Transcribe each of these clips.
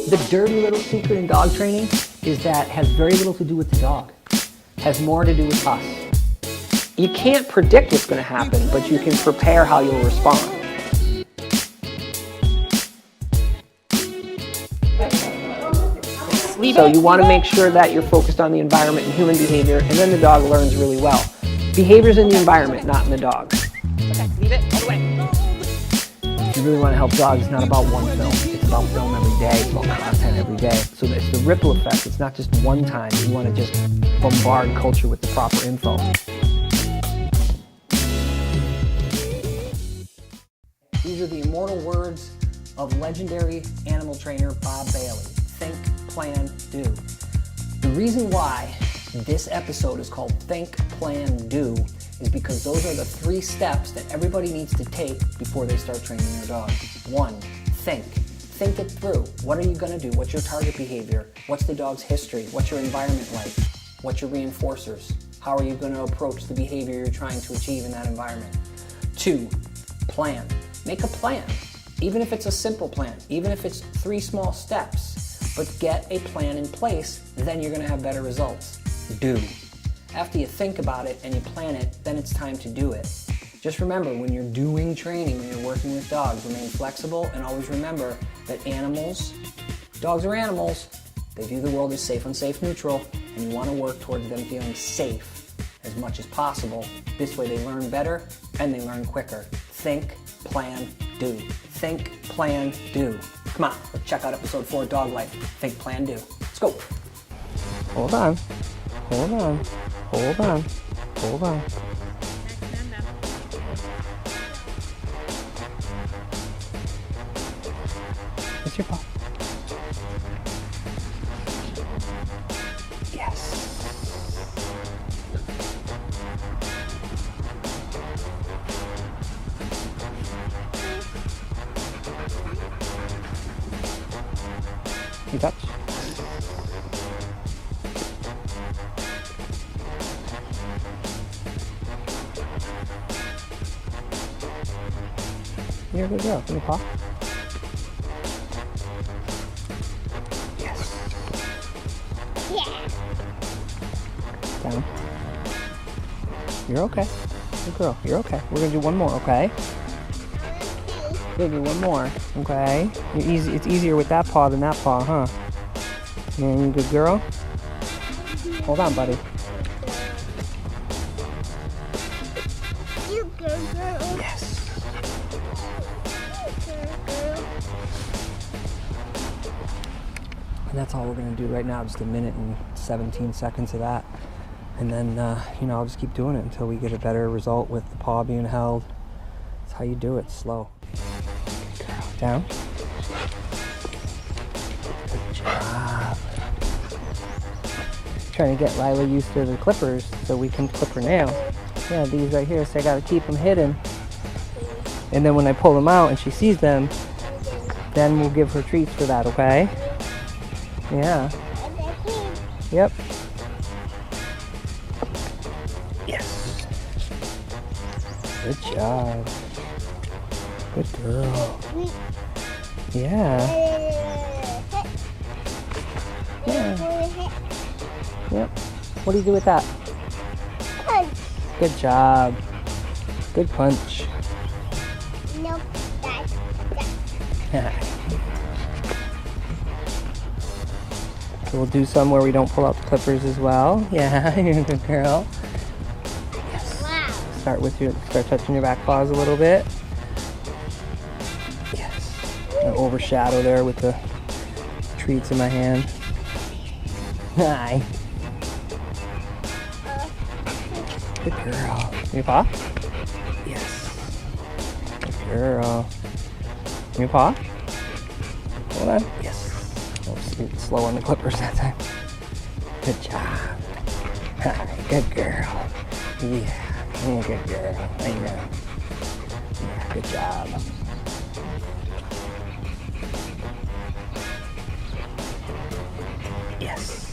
The dirty little secret in dog training is that it has very little to do with the dog. It has more to do with us. You can't predict what's going to happen, but you can prepare how you'll respond. So you want to make sure that you're focused on the environment and human behavior, and then the dog learns really well. Behavior's in the environment, not in the dog. Okay, leave it all the way. If you really want to help dogs, it's not about one film. It's about film every day. It's about content every day. So it's the ripple effect. It's not just one time. You want to just bombard culture with the proper info. These are the immortal words of legendary animal trainer Bob Bailey. Think, plan, do. The reason why this episode is called Think, Plan, Do is because those are the 3 steps that everybody needs to take before they start training their dog. 1, think. Think it through. What are you going to do? What's your target behavior? What's the dog's history? What's your environment like? What's your reinforcers? How are you going to approach the behavior you're trying to achieve in that environment? 2, plan. Make a plan. Even if it's a simple plan, even if it's 3 small steps, but get a plan in place, then you're going to have better results. Do. After you think about it and you plan it, then it's time to do it. Just remember, when you're doing training, when you're working with dogs, remain flexible and always remember that dogs are animals, they view the world as safe, unsafe, neutral, and you want to work towards them feeling safe as much as possible. This way they learn better and they learn quicker. Think, plan, do. Think, plan, do. Come on, let's check out episode 4 of Dog Life. Think, plan, do. Let's go. Hold on. Hold on. Hold on. Hold on. What's your paw? Yes. You touch? You're a good girl. Can you paw? Yes. Yeah. Down. You're okay. Good girl. You're okay. We're gonna do one more, okay? We're gonna do one more, okay? It's easier with that paw than that paw, huh? Yeah, you good girl? Hold on, buddy. You good girl. Yes. And that's all we're going to do right now, just a minute and 17 seconds of that. And then, I'll just keep doing it until we get a better result with the paw being held. That's how you do it, slow. Good girl. Down. Good job. Trying to get Lilah used to the clippers so we can clip her nails. Yeah, these right here, so I got to keep them hidden. And then when I pull them out and she sees them, then we'll give her treats for that, okay? Yeah. Yep. Yes. Good job. Good girl. Yeah. Yeah. Yep. What do you do with that? Punch. Good job. Good punch. Nope. So we'll do some where we don't pull out the clippers as well. Yeah, you're a good girl. Yes. Wow. Start touching your back paws a little bit. Yes. Gonna overshadow there with the treats in my hand. Hi. Good girl. Your paw? Yes. Good girl. Your paw? Hold on. Yes. Slow on the clippers that time. Good job. Good girl. Yeah. Good girl. I know. Yeah, good job. Yes.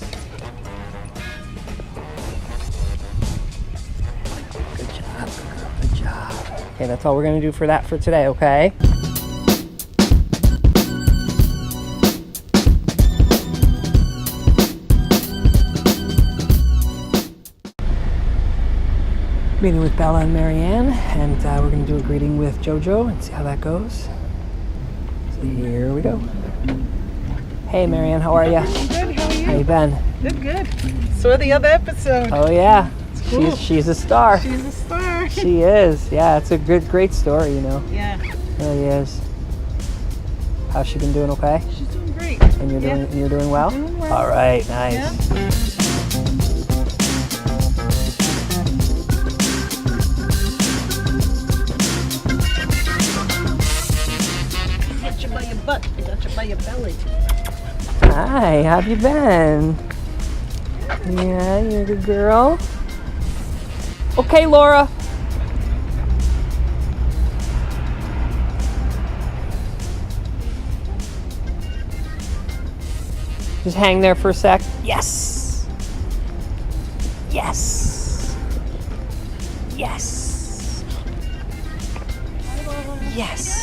Good job, girl. Good job. Okay, that's all we're gonna do for that for today, okay? Meeting with Bella and Marianne, and we're going to do a greeting with Jojo and see how that goes. So here we go. Hey Marianne, how are you? I'm good, how are you? How you been? Good. Saw the other episode. Oh yeah, cool. she's a star. She's a star. She is. Yeah, it's a great story, you know. Yeah. It really is. How's she been doing? Okay. She's doing great. And you're doing well. Doing well. All right, nice. Yeah. Got you by your butt. I got you by your belly. Hi, how have you been? Yeah, you're a good girl. Okay, Laura. Just hang there for a sec. Yes. Yes. Yes. Yes.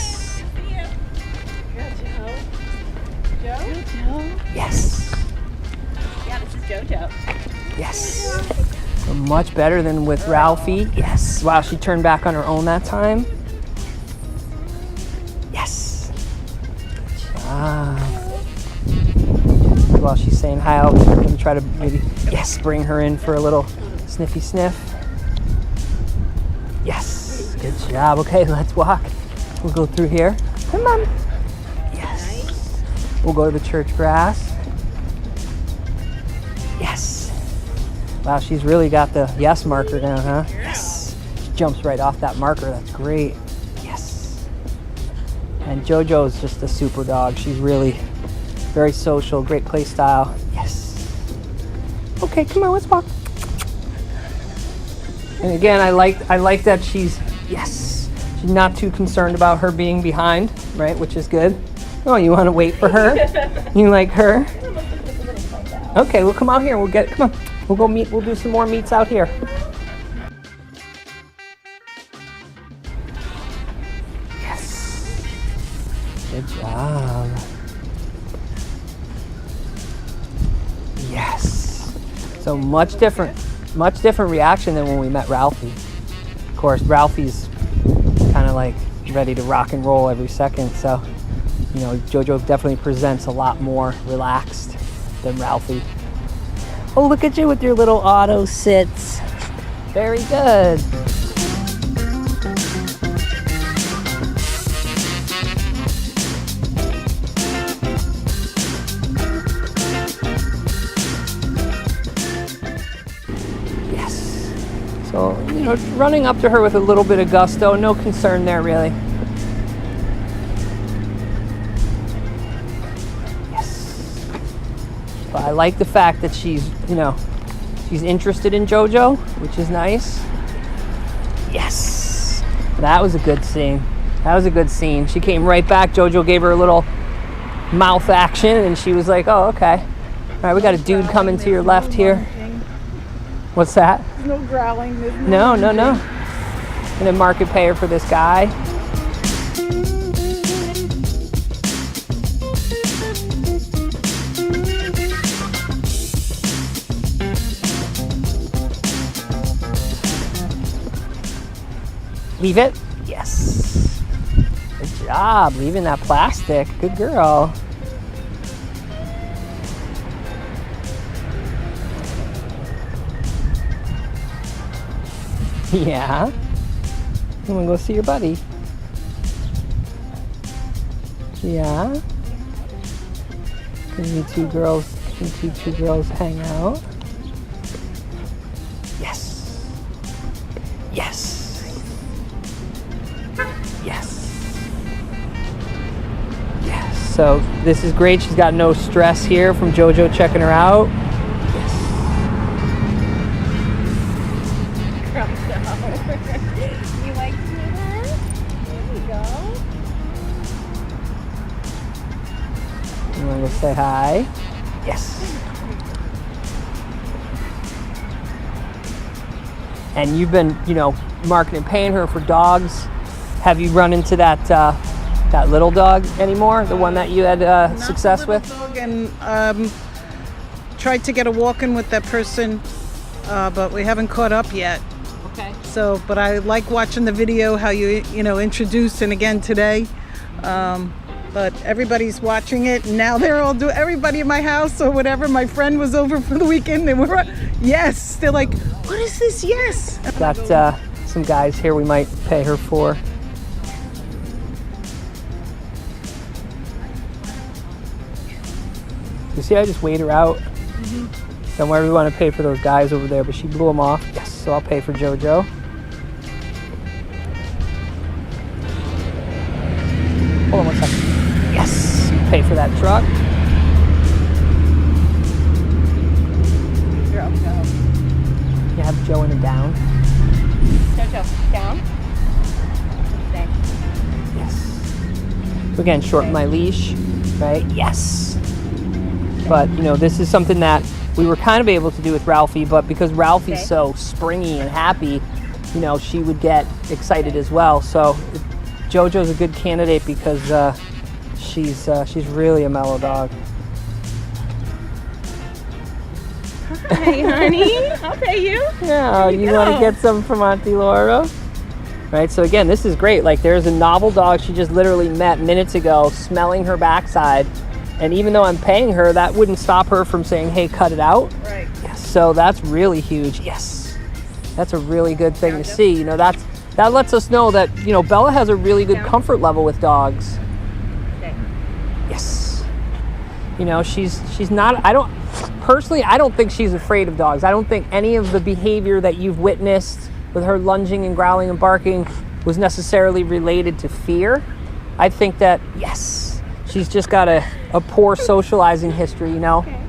Jojo. Yes. Yeah, this is Jojo. Yes. So much better than with Ralphie. Yes. Wow, she turned back on her own that time. Yes. While she's saying hi, I'm going to try to maybe, bring her in for a little sniffy sniff. Yes. Good job. Okay, let's walk. We'll go through here. Come on. Yes. We'll go to the church grass. Yes. Wow, she's really got the yes marker down, huh? Yes. She jumps right off that marker. That's great. Yes. And Jojo's just a super dog. She's really very social, great play style. Yes. Okay, come on, let's walk. And again, I like that she's not too concerned about her being behind, right? Which is good. Oh, you want to wait for her? You like her? Okay, we'll come out here. Come on. We'll go meet. We'll do some more meets out here. Yes. Good job. Yes. So much different reaction than when we met Ralphie. Of course, Ralphie's kind of like ready to rock and roll every second. So, you know, Jojo definitely presents a lot more relaxed than Ralphie. Oh, look at you with your little auto sits. Very good. Yes. So, you know, running up to her with a little bit of gusto, no concern there really. But I like the fact that she's interested in Jojo, which is nice. Yes. That was a good scene. She came right back. Jojo gave her a little mouth action, and she was like, oh, okay. All right, we got a dude coming to your left here. What's that? There's no growling. No. Gonna market pay her for this guy. Leave it? Yes. Good job, leaving that plastic. Good girl. Yeah. You wanna go see your buddy? Yeah. Can you two girls hang out? Yes. Yes. Yes. So this is great. She's got no stress here from Jojo checking her out. Yes. You like to do that? There you go. You want to go say hi? Yes. And you've been, marketing, paying her for dogs. Have you run into that little dog anymore? The one that you had success with? Dog, and tried to get a walk-in with that person, but we haven't caught up yet. Okay. So, but I like watching the video how you introduced, and again today. But everybody's watching it, and now they're all everybody in my house or whatever. My friend was over for the weekend, and yes, they're like, what is this? Yes. Got some guys here we might pay her for. You see, I just weighed her out. Don't worry, we want to pay for those guys over there, but she blew them off. Yes, so I'll pay for Jojo. Hold on one second. Yes, pay for that truck. You're up, Joe. You have Joe in a down. Jojo, down. Stay. Yes. So again, shorten my leash, right? Yes. But this is something that we were kind of able to do with Ralphie, but because Ralphie's so springy and happy, she would get excited as well. So Jojo's a good candidate because she's really a mellow dog. Hi, honey. I'll pay you. Yeah, you want to get some from Auntie Laura? Right, so again, this is great. Like, there's a novel dog she just literally met minutes ago, smelling her backside. And even though I'm paying her, that wouldn't stop her from saying, hey, cut it out. Right. Yes, so that's really huge. Yes. That's a really good thing to see. That lets us know that, Bella has a really good comfort level with dogs. Stay. Yes. She's not, I don't think she's afraid of dogs. I don't think any of the behavior that you've witnessed with her lunging and growling and barking was necessarily related to fear. I think that, yes, she's just got a poor socializing history,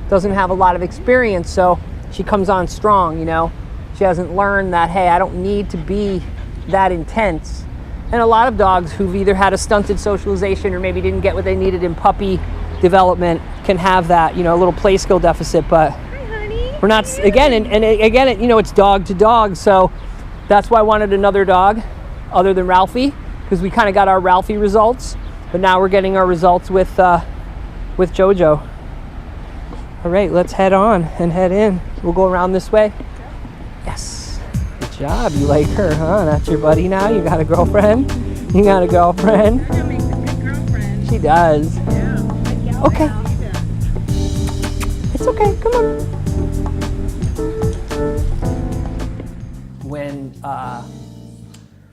doesn't have a lot of experience, so she comes on strong, She hasn't learned that, hey, I don't need to be that intense. And a lot of dogs who've either had a stunted socialization or maybe didn't get what they needed in puppy development can have that, a little play skill deficit, but we're not, again, and again, it's dog to dog, so that's why I wanted another dog other than Ralphie, because we kind of got our Ralphie results. But now we're getting our results with Jojo. All right, let's head on and head in. We'll go around this way. Yes. Good job. You like her, huh? That's your buddy now? You got a girlfriend? You got a girlfriend? That makes a good girlfriend. She does. Yeah. Okay. It's okay. Come on.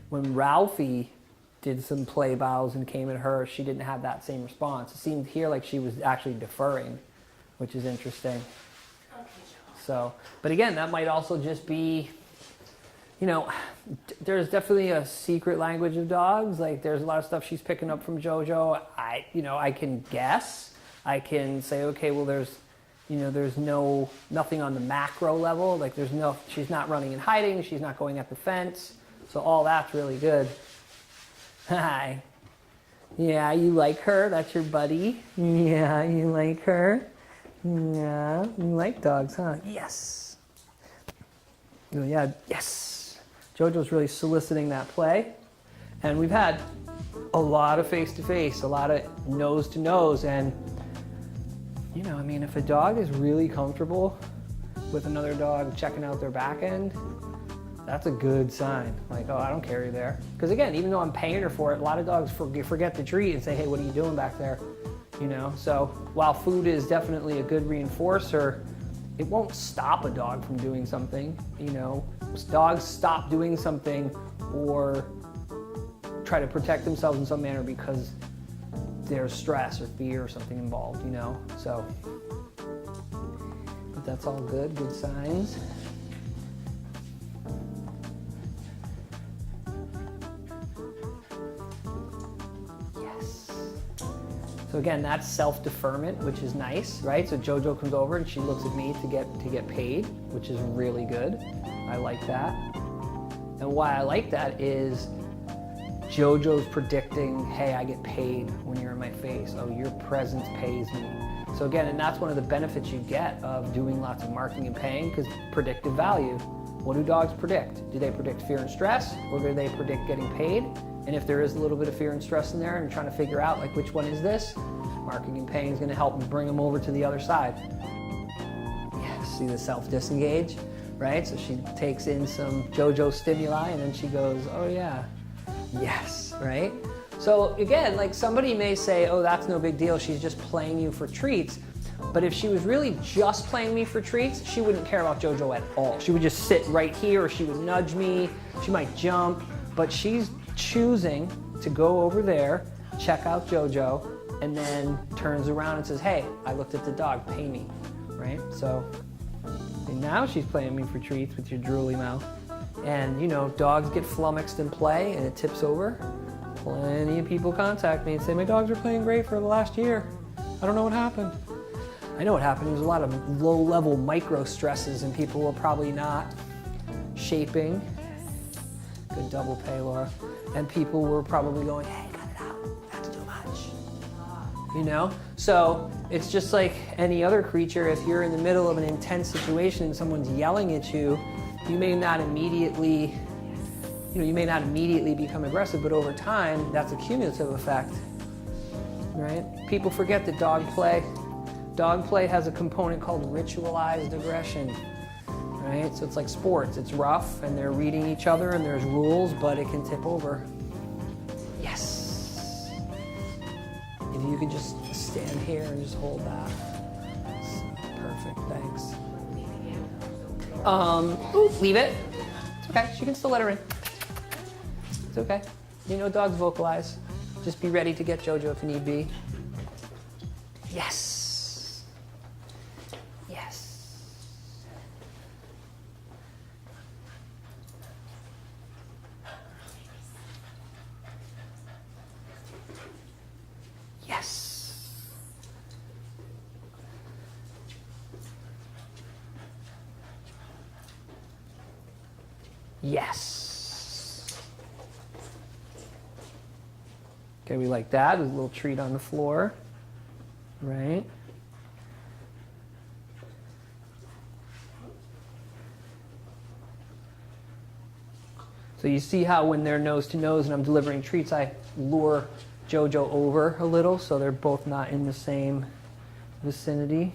When Ralphie did some play bows and came at her, she didn't have that same response. It seemed here like she was actually deferring, which is interesting. So, but again, that might also just be, there's definitely a secret language of dogs. Like, there's a lot of stuff she's picking up from Jojo. I can guess. I can say, okay, well, there's nothing on the macro level. Like, she's not running and hiding. She's not going at the fence. So all that's really good. Hi. Yeah, you like her? That's your buddy? Yeah, you like her? Yeah, you like dogs, huh? Yes. Oh, yeah, yes. Jojo's really soliciting that play. And we've had a lot of face-to-face, a lot of nose-to-nose. And, if a dog is really comfortable with another dog checking out their back end, that's a good sign. Like, oh, I don't care you there. Because again, even though I'm paying her for it, a lot of dogs forget the treat and say, hey, what are you doing back there? So while food is definitely a good reinforcer, it won't stop a dog from doing something. Dogs stop doing something or try to protect themselves in some manner because there's stress or fear or something involved, So, but that's all good signs. So again, that's self-deferment, which is nice, right? So Jojo comes over and she looks at me to get paid, which is really good. I like that. And why I like that is Jojo's predicting, hey, I get paid when you're in my face. Oh, your presence pays me. So again, and that's one of the benefits you get of doing lots of marking and paying, because predictive value. What do dogs predict? Do they predict fear and stress, or do they predict getting paid? And if there is a little bit of fear and stress in there and you're trying to figure out like which one is this, marking and paying is going to help bring them over to the other side. Yeah, see the self-disengage? right? So she takes in some Jojo stimuli and then she goes, oh yeah, yes, right? So again, like somebody may say, oh, that's no big deal, she's just playing you for treats. But if she was really just playing me for treats, she wouldn't care about Jojo at all. She would just sit right here, or she would nudge me, she might jump, but she's choosing to go over there, check out Jojo, and then turns around and says, hey, I looked at the dog, pay me, right? So and now she's playing me for treats with your drooly mouth. And you know, dogs get flummoxed in play and it tips over. Plenty of people contact me and say, my dogs are playing great for the last year. I don't know what happened. I know what happened. There's a lot of low-level micro stresses and people were probably not shaping. Good double pay, Laura. And people were probably going, hey, cut it out, that's too much. You know? So it's just like any other creature. If you're in the middle of an intense situation and someone's yelling at you, you may not immediately, you may not immediately become aggressive, but over time, that's a cumulative effect, right? People forget that dog play has a component called ritualized aggression, right? So it's like sports. It's rough and they're reading each other and there's rules, but it can tip over. Yes. If you could just stand here and just hold that. Perfect, thanks. Leave it. It's okay, she can still let her in. It's okay. You know dogs vocalize. Just be ready to get Jojo if need be. Yes. Yes. Yes. Yes. Okay, we like that. There's a little treat on the floor, right? So you see how when they're nose to nose and I'm delivering treats, I lure Jojo over a little so they're both not in the same vicinity.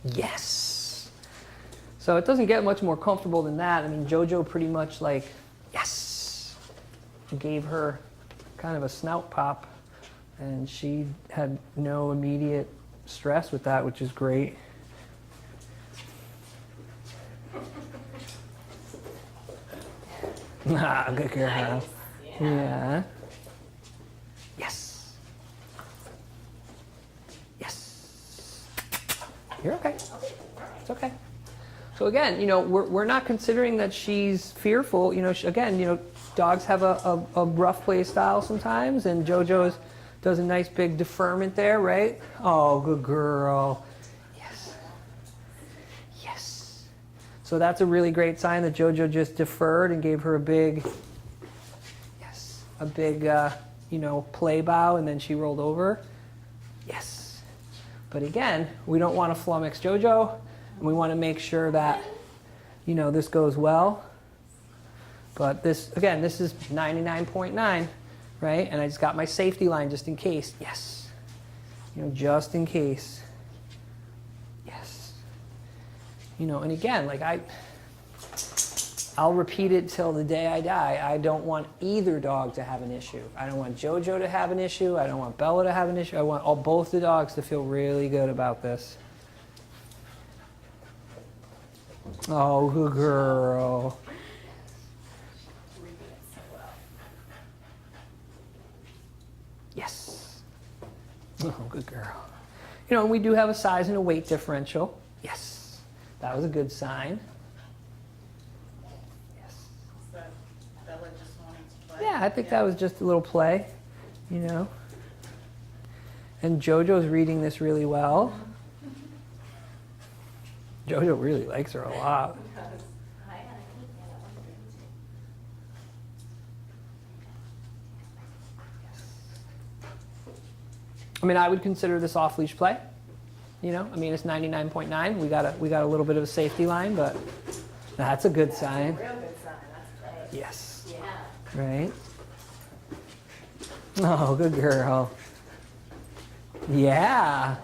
Yes. So it doesn't get much more comfortable than that. I mean, Jojo pretty much like, yes, gave her kind of a snout pop and she had no immediate stress with that, which is great. Ah, good girl. Yeah. Yes. Yes. You're okay. It's okay. So again, you know, we're not considering that she's fearful. You know, again, you know, dogs have a rough play style sometimes, and Jojo's does a nice big deferment there, right? Oh, good girl. Yes. Yes. So that's a really great sign that Jojo just deferred and gave her a big, yes, a big, you know, play bow, and then she rolled over. Yes. But again, we don't want to flummox Jojo, and we want to make sure that, you know, this goes well. But this, again, this is 99.9. Right? And I just got my safety line just in case. Yes. You know, just in case. Yes. You know, and again, like I'll repeat it till the day I die. I don't want either dog to have an issue. I don't want Jojo to have an issue. I don't want Bella to have an issue. I want both the dogs to feel really good about this. Oh, good girl. Yes. Oh, good girl. You know, and we do have a size and a weight differential. Yes. That was a good sign. Yes. Is that Bella just wanting to play? Yeah, I think that was just a little play, you know. And Jojo's reading this really well. Jojo really likes her a lot. I mean, I would consider this off-leash play. You know, I mean, it's 99.9. We got a little bit of a safety line, but that's a good sign. Real good sign. That's great. Yes. Yeah. Right. Oh, good girl. Yeah.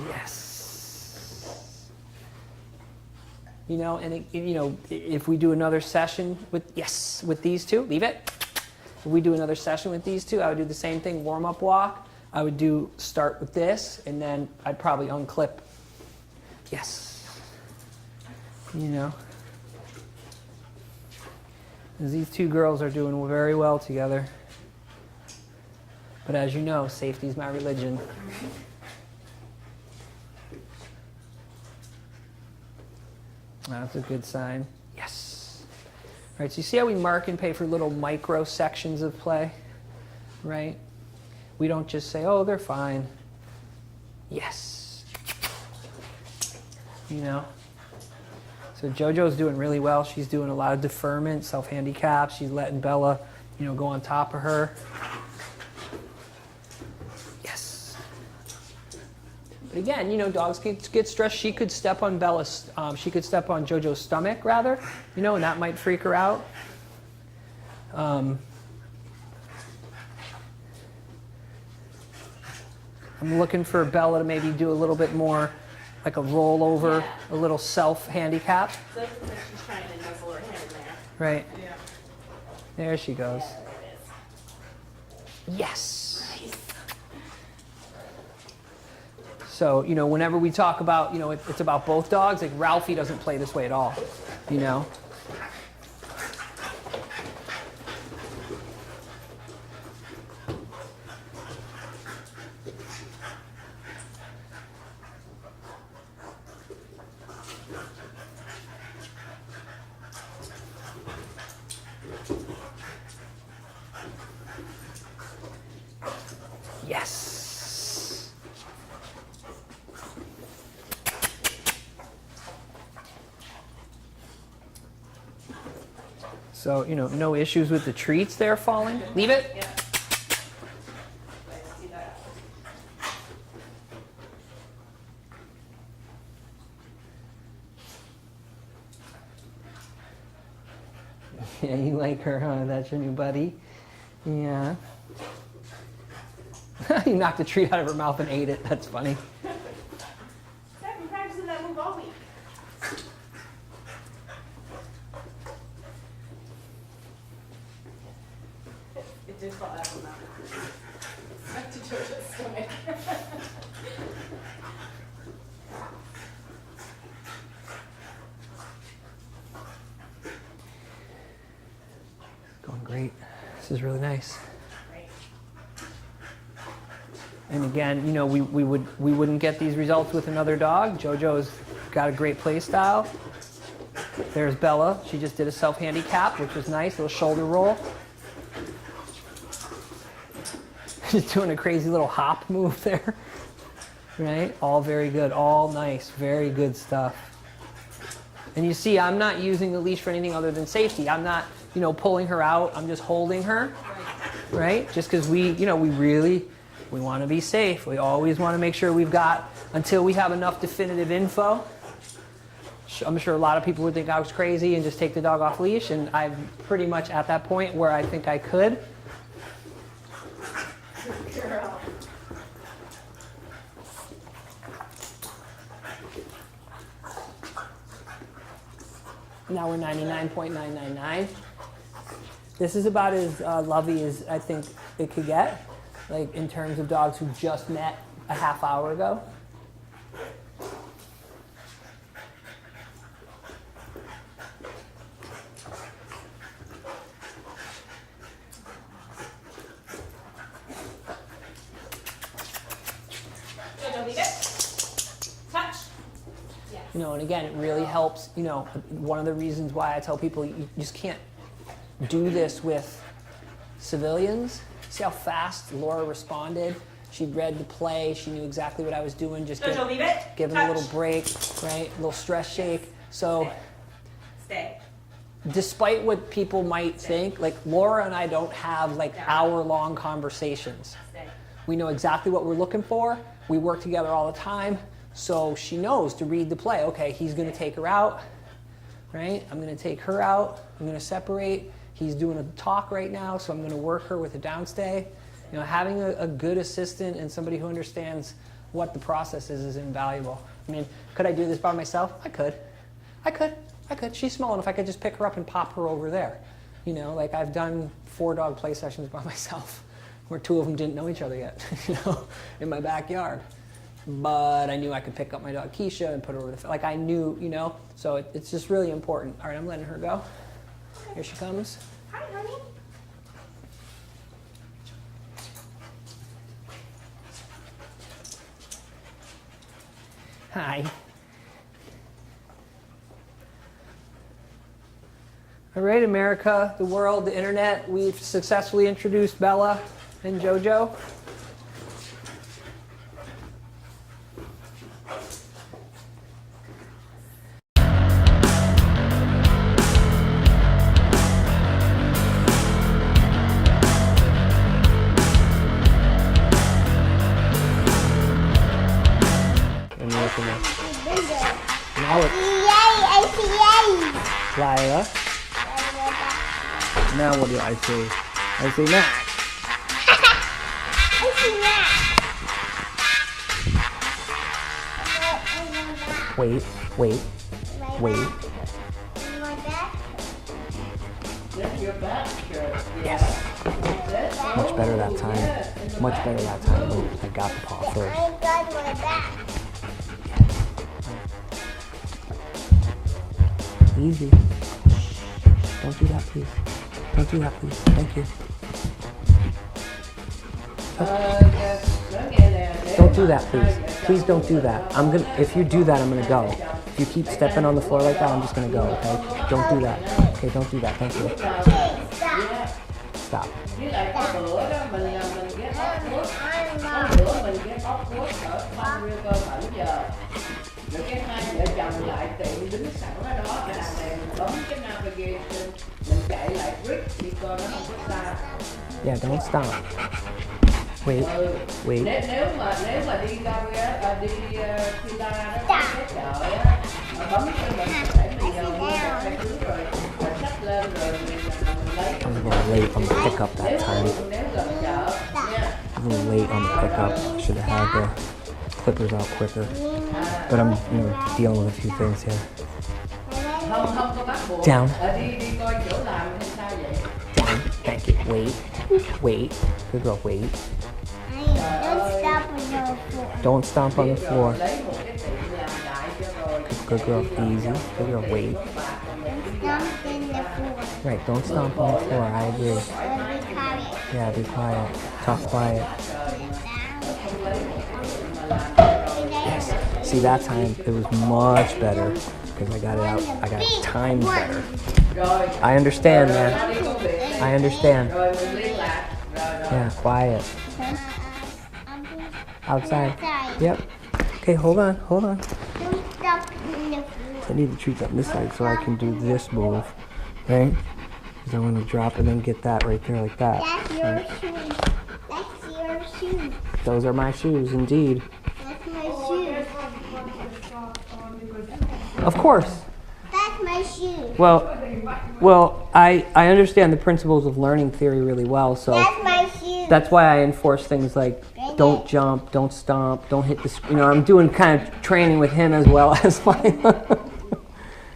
Yes. You know, and you know, if we do another session with these two, leave it. If we do another session with these two, I would do the same thing, warm-up walk. I would start with this, and then I'd probably unclip. Yes. You know. These two girls are doing very well together. But as you know, safety is my religion. That's a good sign. Yes. All right, so you see how we mark and pay for little micro sections of play, right? We don't just say, oh, they're fine. Yes. You know? So Jojo's doing really well. She's doing a lot of deferment, self-handicap. She's letting Bella, you know, go on top of her. Yes. But again, you know, dogs can get stressed. She could step on she could step on Jojo's stomach, rather, you know, and that might freak her out. I'm looking for Bella to maybe do a little bit more like a rollover, a little self-handicap. So it's like she's trying to nuzzle her head in there. Right. Yeah. There she goes. Yeah, there it is. Yes. Nice. So, you know, whenever we talk about, you know, it's about both dogs, like Ralphie doesn't play this way at all, you know. Yes. So, you know, no issues with the treats there falling. Leave it. Yeah. I see that. Yeah, you like her, huh? That's your new buddy. Yeah. You knocked the treat out of her mouth and ate it. That's funny. I've been practicing that move all week. It did fall out of my mouth. Stuck to Jojo's stomach. Going great. This is really nice. Great. And again, you know, we wouldn't get these results with another dog. Jojo's got a great play style. There's Bella. She just did a self-handicap, which was nice. Little shoulder roll. Just doing a crazy little hop move there. Right? All very good. All nice. Very good stuff. And you see, I'm not using the leash for anything other than safety. I'm not, you know, pulling her out. I'm just holding her. Right? Just because we want to be safe. We always want to make sure we've got, until we have enough definitive info. I'm sure a lot of people would think I was crazy and just take the dog off leash, and I'm pretty much at that point where I think I could. Girl. Now we're 99.999. This is about as lovey as I think it could get, like in terms of dogs who just met a half hour ago. Jojo, leave it. Touch. Yes. You know, and again, it really helps. You know, one of the reasons why I tell people you just can't do this with civilians. See how fast Laura responded? She read the play. She knew exactly what I was doing. Just Jojo, leave it. give them a Touch. little break, right? A little stress shake. So, Stay. despite what people might think, like Laura and I don't have like hour-long conversations. Stay. We know exactly what we're looking for. We work together all the time. So she knows to read the play. Okay, he's going to take her out, right? I'm going to take her out. I'm going to separate. He's doing a talk right now, so I'm going to work her with a downstay. You know, having a good assistant and somebody who understands what the process is invaluable. I mean, could I do this by myself? I could. She's small enough I could just pick her up and pop her over there. You know, like I've done 4 dog play sessions by myself where 2 of them didn't know each other yet, you know, in my backyard. But I knew I could pick up my dog Keisha and put her over the, like I knew, you know, so it's just really important. All right, I'm letting her go. Here she comes. Hi, honey. Hi. All right, America, the world, the internet, we've successfully introduced Bella and Jojo. And look at now it's Yay, I see yay. Lilah. Now what do I see? I see Max. I see that. Wait. My back. Yes. Much better that time. Much better that time. I got the paw first. I got my back. Easy. Don't do that, please. Don't do that, please. Thank you. Don't do that, please. Please don't do that. I'm gonna. If you do that, I'm gonna go. If you keep stepping on the floor like that, I'm just gonna go. Okay? Don't do that. Okay? Don't do that. Thank you. Okay, stop. Stop. Rồi cái hai vợ chồng lại tiện đứng sẵn ở đó là đèn bấm cái navigation, mình chạy lại brick đi coi nó không có xa. Yeah, don't stop. Wait. Wait. Nếu mà đi ra đi Lilah đó cái chợ á, bấm cái mình có thể đi mua cái thứ rồi xách lên rồi mình lấy. I was a little late on the pickup that time. Nếu gần chợ nha. I was a little late on the pickup. I should have had the clippers out quicker. But I'm, you know, dealing with a few things here. Không có bắt buộc. Down. Đi coi chỗ làm hay sao vậy? Down. Thank you. Wait. Good girl. Wait. Don't stop on the floor. Don't stomp on the floor. Good girl. Easy. Good girl. Wait. Stomp in the floor. Right. Don't stomp on the floor. I agree. Be quiet. Yeah. Be quiet. Talk quiet. Yes. See, that time it was much better because I got it out. I got it timed better. I understand, man. I understand. Yeah. Quiet. Outside. Yep. Okay, hold on. Don't stop in the floor. I need the treats on this side so I can do this move, right? Because I want to drop and then get that right there like that. That's your shoes. That's your shoes. Those are my shoes, indeed. That's my shoes. Of course. That's my shoes. Well, I understand the principles of learning theory really well, so That's my shoes. that's why I enforce things like don't jump, don't stomp, don't hit the screen. You know, I'm doing kind of training with him as well as Lilah.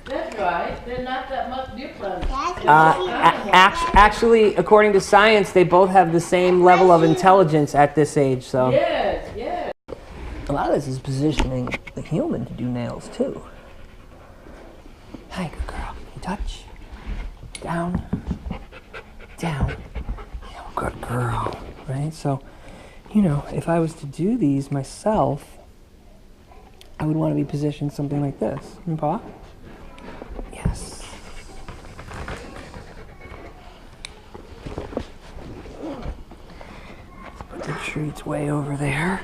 That's right. They're not that much different. That's my shoes. Actually, according to science, they both have the same level of intelligence at this age, so. Yes. A lot of this is positioning the human to do nails too. Hi, good girl. You touch. Down. Yeah, good girl. Right? So, you know, if I was to do these myself, I would want to be positioned something like this. Paw? Yes. Let's put the treats way over there.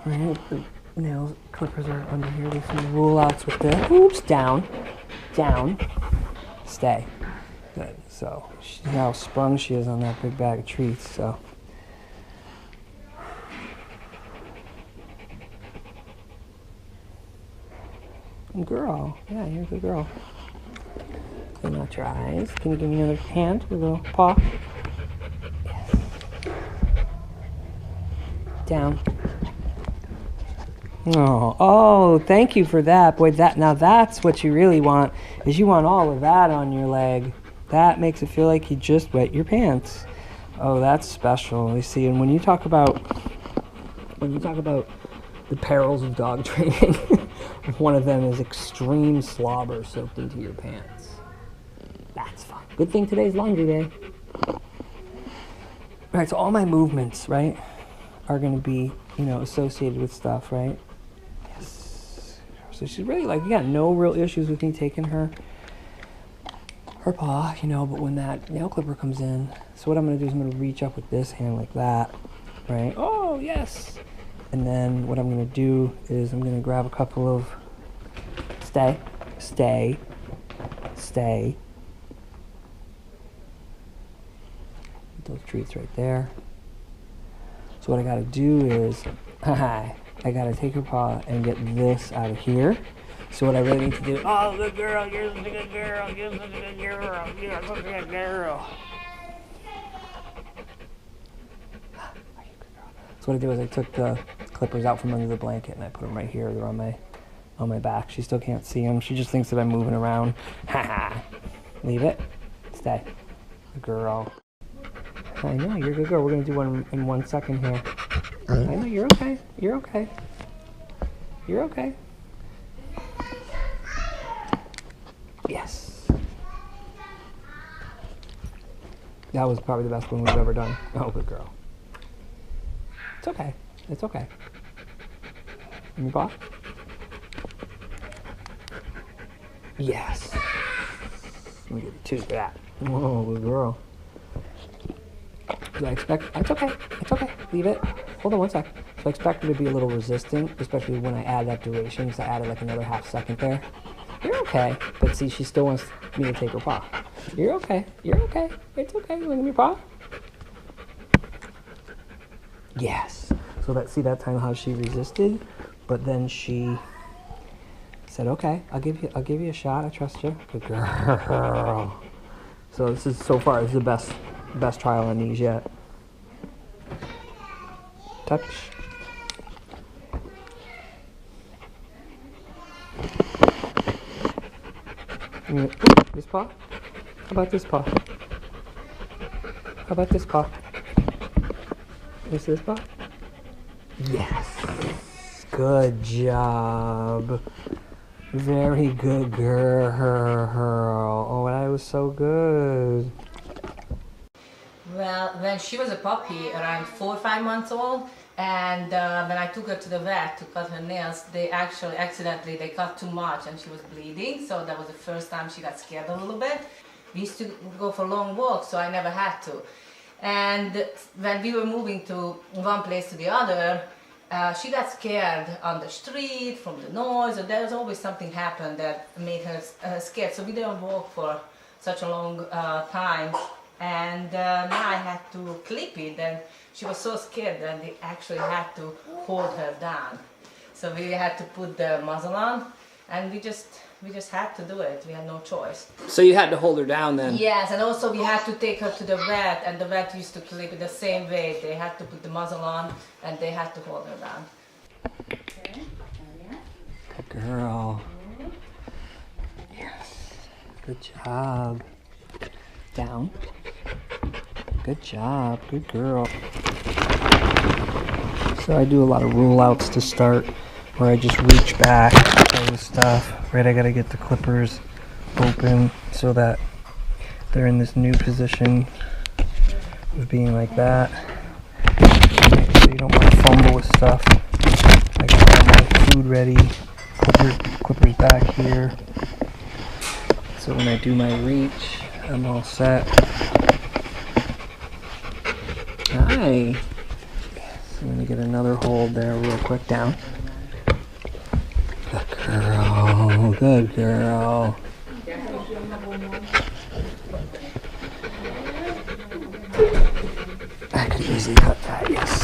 Right? The nail clippers are under here. There's some rule outs with this. Oops, down. Stay. Good. So, see how sprung she is on that big bag of treats, so. Girl. Yeah, you're a good girl. Clean out your eyes. Can you give me another hand with a little paw? Yes. Down. Oh, thank you for that. Boy, now that's what you really want, is you want all of that on your leg. That makes it feel like you just wet your pants. Oh, that's special. You see, and when you talk about the perils of dog training, one of them is extreme slobber soaked into your pants. That's fun. Good thing today's laundry day. All right, so all my movements, right, are going to be, associated with stuff, right? Yes. So she's really like, again, no real issues with me taking her paw, but when that nail clipper comes in, so what I'm going to do is I'm going to reach up with this hand like that, right? Oh, yes. And then what I'm going to do is I'm going to grab a couple of, stay. Those treats right there. So what I got to do is, I got to take her paw and get this out of here. So what I really need to do, oh, good girl, you're such a good girl, you're such a good girl, you're such a good girl. So what I do is I took the clippers out from under the blanket and I put them right here. They're on my back. She still can't see them. She just thinks that I'm moving around. Leave it. Stay. Good girl. I know, you're a good girl. We're going to do one in 1 second here. I know, you're okay. You're okay. You're okay. Yes. That was probably the best one we've ever done. Oh, good girl. It's okay. It's okay. Let me paw. Yes. Let me give you 2 for that. Whoa, good girl. Do I expect? It's okay. It's okay. Leave it. Hold on 1 sec. So I expect her to be a little resistant, especially when I add that duration. So I added like another ½ second there. You're okay. But see, she still wants me to take her paw. You're okay. You're okay. It's okay. You want to give me your paw? Yes. So that time how she resisted, but then she said, "Okay, I'll give you a shot. I trust you." Good girl. So this is the best trial on these yet. Touch. This paw? How about this paw? How about this paw? Is this paw? Yes. Good job. Very good girl. Oh, that was so good. Well, when she was a puppy, around 4 or 5 months old, and when I took her to the vet to cut her nails, they actually accidentally cut too much and she was bleeding. So that was the first time she got scared a little bit. We used to go for long walks, so I never had to. And when we were moving to one place to the other, she got scared on the street from the noise, or there was always something happened that made her scared. So we didn't walk for such a long time. And now I had to clip it, and she was so scared that they actually had to hold her down. So we had to put the muzzle on, and we just had to do it. We had no choice. So you had to hold her down then? Yes, and also we had to take her to the vet, and the vet used to clip it the same way. They had to put the muzzle on, and they had to hold her down. Okay. Good girl. Yes. Good job. Down. Good job. Good girl. So I do a lot of roll-outs to start, where I just reach back all the stuff. Right, I gotta get the clippers open so that they're in this new position of being like that. So you don't want to fumble with stuff. I got all my food ready. Clippers back here. So when I do my reach, I'm all set. Hi. So I'm gonna get another hold there real quick down. Good girl, good girl. I could easily cut that, yes.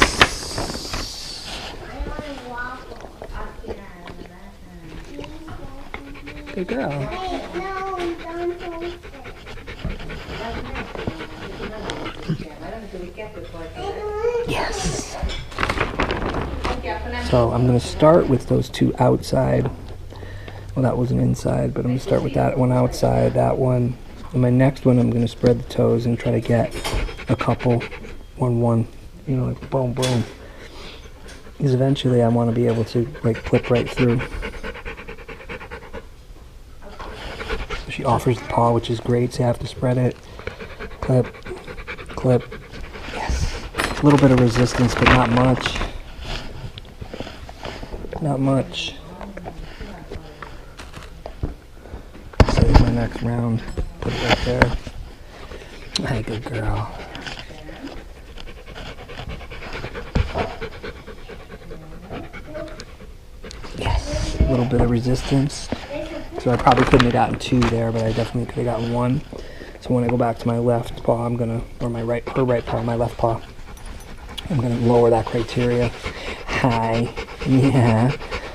Good girl. Wait, no, don't. Yes. So I'm going to start with those two outside. Well, that was an inside, but I'm going to start with that one outside, that one. And my next one, I'm going to spread the toes and try to get a couple on one, you know, like boom, boom. Because eventually I want to be able to like clip right through. She offers the paw, which is great, so you have to spread it. Clip, clip. Yes. A little bit of resistance, but not much. Not much. Save my next round. Put it right there. Hey, good girl. Yes. A little bit of resistance. So I probably couldn't have gotten two there, but I definitely could have gotten one. So when I go back to my left paw, I'm gonna, or my right, her right paw, my left paw, I'm gonna lower that criteria. Hi. Yeah.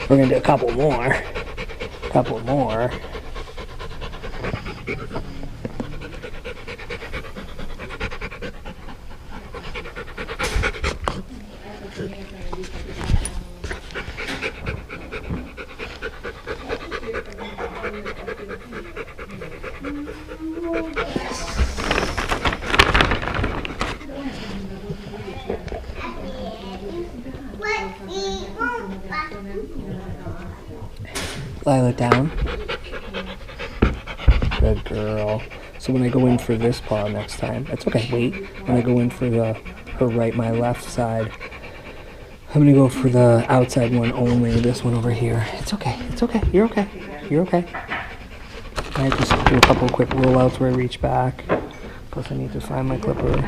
We're gonna do a couple more. Couple more. Lilah, down. Good girl. So when I go in for this paw next time, it's okay, wait. When I go in for the her right, my left side, I'm gonna go for the outside one only, this one over here. It's okay, you're okay, you're okay. I just do a couple quick rollouts where I reach back. Plus I need to find my clipper.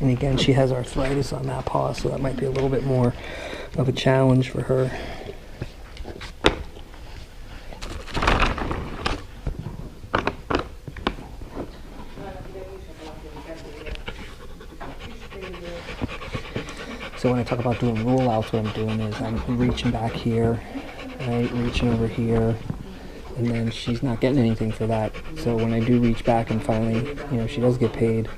And again, she has arthritis on that paw, so that might be a little bit more of a challenge for her. So when I talk about doing rollouts, what I'm doing is I'm reaching back here, right, reaching over here, and then she's not getting anything for that. So when I do reach back and finally, you know, she does get paid,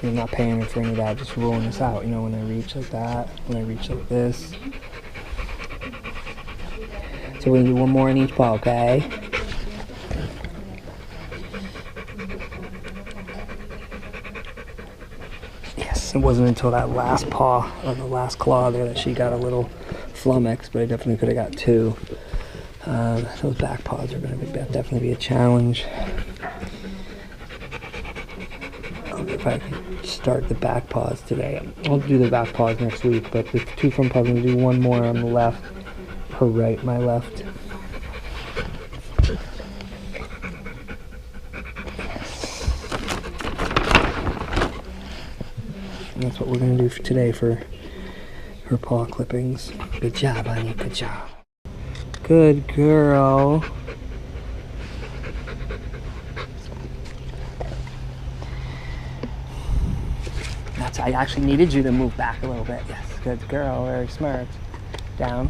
you're not paying her for any of that, just rolling this out, you know, when I reach like that, when I reach like this. So we're going to do one more on each paw, okay? Yes, it wasn't until that last paw, or the last claw there, that she got a little flummox, but I definitely could have got two. Those back paws are going to definitely be a challenge. If I can start the back paws today. I'll do the back paws next week, but the two front paws, I'm going to do one more on the left, her right, my left. And that's what we're going to do for today for her paw clippings. Good job, honey, good job. Good girl. I actually needed you to move back a little bit. Yes, good girl, very smart. Down.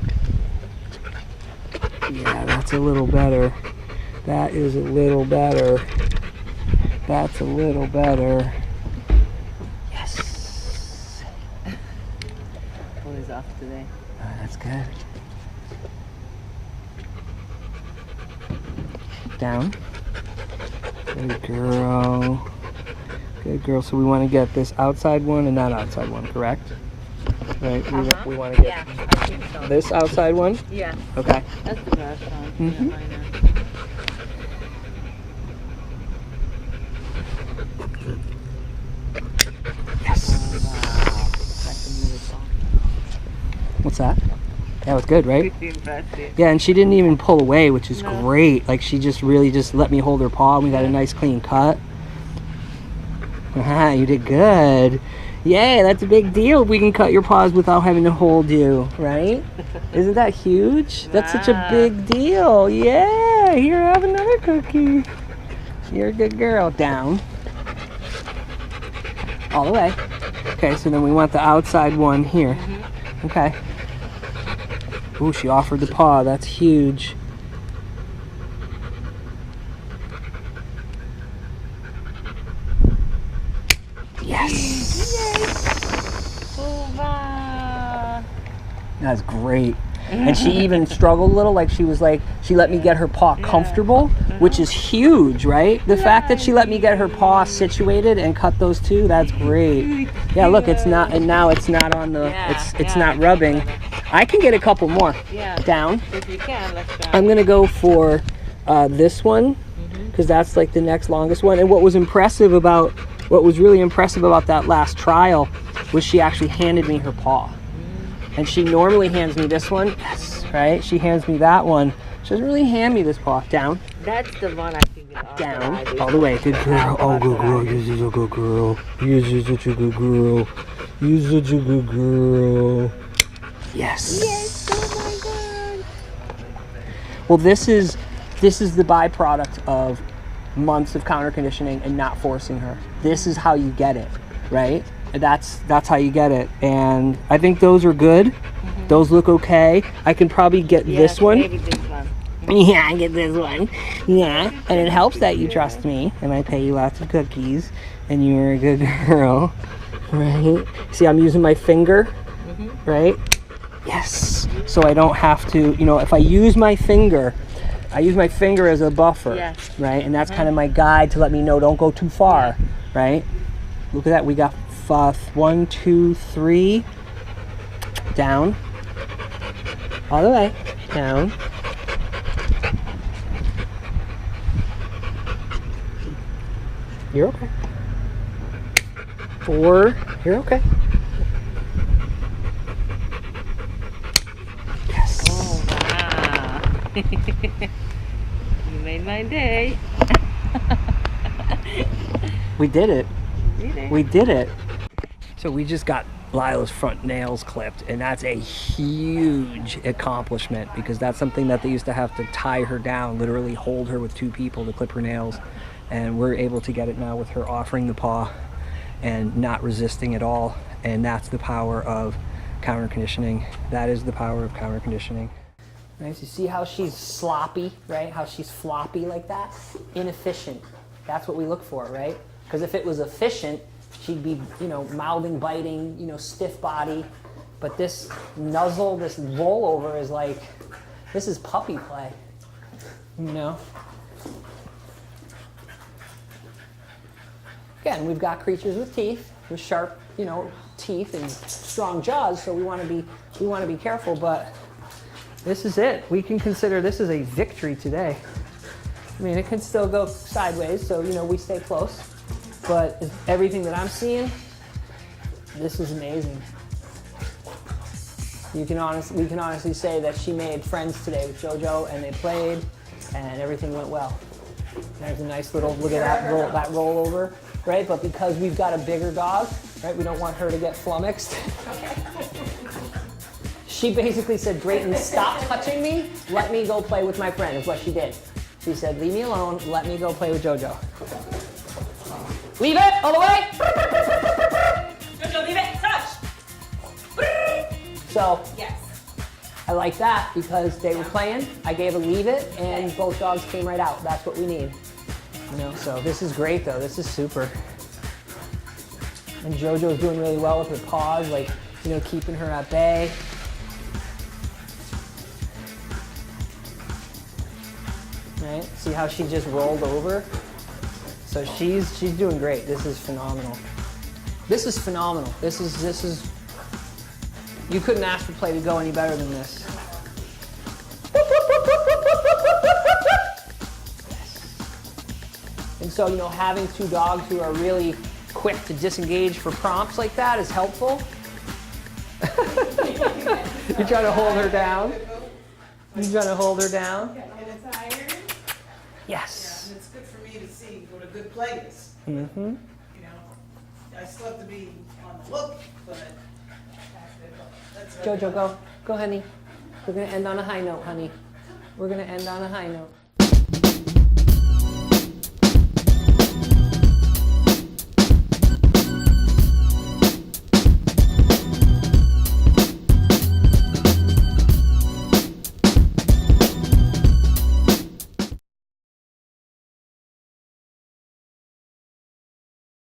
Yeah, that's a little better. That is a little better. That's a little better. Yes. Always off today. Oh, that's good. Down. Good girl. Good girl. So we want to get this outside one and that outside one, correct? Right? We want to get I think so. this outside one? Yeah. Okay. That's the best one. Mm-hmm. Yeah, Yes. What's that? That was good, right? impressive. Yeah, and she didn't even pull away, which is No. great. Like, she just really just let me hold her paw, and we got a nice clean cut. Ah, you did good. Yay, that's a big deal if we can cut your paws without having to hold you, right? Isn't that huge? That's such a Wow. big deal. Yeah, here, have another cookie. You're a good girl. Down. All the way. Okay, so then we want the outside one here. Okay. Ooh, she offered the paw. That's huge. Yes. That's great. And she even struggled a little, like she let me get her paw comfortable, which is huge, right? The fact that she let me get her paw situated and cut those two, that's great. Yeah, look, it's not, and now it's not on the, it's not rubbing. I can get a couple more down. If you can, let's try. I'm gonna go for this one, because that's like the next longest one. And what was really impressive about that last trial was she actually handed me her paw. And she normally hands me this one. Yes, right? She hands me that one. She doesn't really hand me this paw. Down. That's the one I think is Down. All the way. Good girl. Oh, good girl. You're such a good girl. You're such a good girl. You're such a good girl. Yes. Yes, oh my God. Well, this is the byproduct of months of counter conditioning and not forcing her. This is how you get it, right? That's how you get it. And I think those are good. Those look okay. I can probably get this one. Maybe this one. Yeah, I get this one. Yeah, and it helps that you trust me and I pay you lots of cookies and you're a good girl, right? See, I'm using my finger, right? Yes. So I don't have to, if I use my finger, I use my finger as a buffer, right? And that's kind of my guide to let me know don't go too far, right? Look at that. We got 1, 2, 3. Down. All the way. Down. You're okay. 4. You're okay. Yes. Oh, wow. You made my day. We did it. Did it? We did it. So we just got Lilah's front nails clipped, and that's a huge accomplishment because that's something that they used to have to tie her down, literally hold her with 2 people to clip her nails. And we're able to get it now with her offering the paw and not resisting at all. And that's the power of counter conditioning. That is the power of counter conditioning. Right, so you see how she's sloppy, right? How she's floppy like that? Inefficient. That's what we look for, right? Because if it was efficient, she'd be, mouthing, biting, stiff body. But this nuzzle, this rollover is like, this is puppy play, Again, we've got creatures with teeth, with sharp, teeth and strong jaws, so we want to be careful, but this is it. We can consider this as a victory today. I mean, it can still go sideways, so, we stay close. But everything that I'm seeing, this is amazing. We can honestly say that she made friends today with Jojo, and they played, and everything went well. There's a nice little, look at that rollover, right? But because we've got a bigger dog, right, we don't want her to get flummoxed. She basically said, Drayton, stop touching me, let me go play with my friend, is what she did. She said, leave me alone, let me go play with Jojo. Leave it, all the way. Jojo, leave it, touch. So, Yes. I like that because they were playing, I gave a leave it, and both dogs came right out. That's what we need. So this is great though, this is super. And Jojo's doing really well with her paws, like, keeping her at bay. Right, see how she just rolled over? So she's doing great. This is phenomenal. This is phenomenal. This is, you couldn't ask for play to go any better than this. And so, having 2 dogs who are really quick to disengage for prompts like that is helpful. You're trying to hold her down. You're trying to hold her down. And it's iron. Yes. And it's good for me to see what a good play is. Mm-hmm. I still have to be on the look, but that's Jojo, go, honey. We're gonna end on a high note, honey. We're gonna end on a high note.